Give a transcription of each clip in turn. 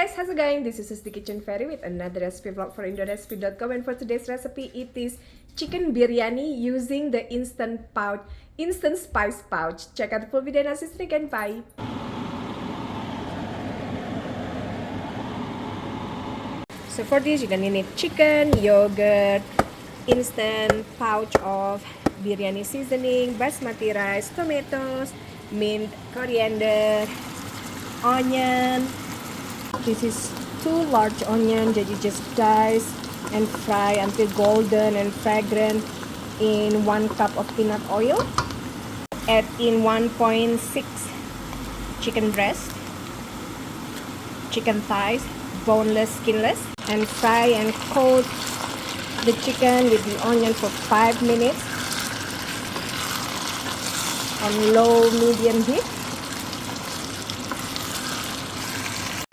guys, how's it going? This is the Kitchen Fairy with another recipe vlog for indorecipe.com, and for today's recipe it is chicken biryani using the instant spice pouch. Check out the full video analysis again. Bye. So for this you're gonna need chicken, yogurt, instant pouch of biryani seasoning, basmati rice, tomatoes, mint, coriander, onion. This is 2 large onions that you just dice and fry until golden and fragrant in 1 cup of peanut oil. Add in 1.6 chicken breast, chicken thighs, boneless, skinless, and fry and coat the chicken with the onion for 5 minutes on low medium heat.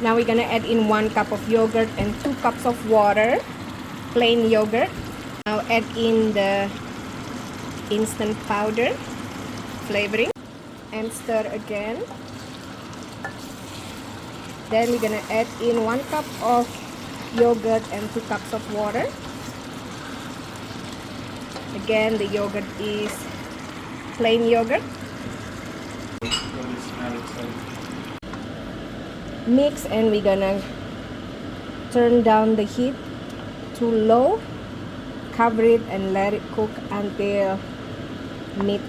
Now we're gonna add in 1 cup of yogurt and 2 cups of water, plain yogurt. Now add in the instant powder flavoring and stir again. Then we're gonna add in 1 cup of yogurt and 2 cups of water. Again, the yogurt is plain yogurt. Mix, and we're gonna turn down the heat to low, cover it and let it cook until meat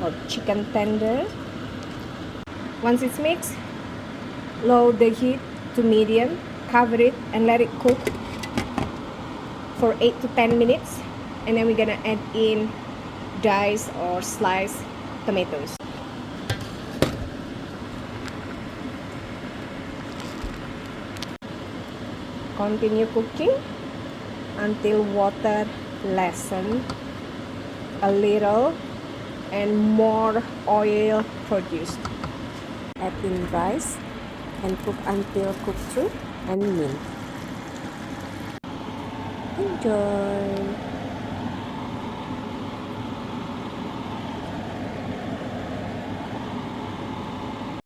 or chicken tender. Once it's mixed, lower the heat to medium, cover it and let it cook for 8 to 10 minutes, and then we're gonna add in diced or sliced tomatoes. Continue cooking until water lessens a little and more oil produced. Add in rice and cook until cooked through and mint. Enjoy!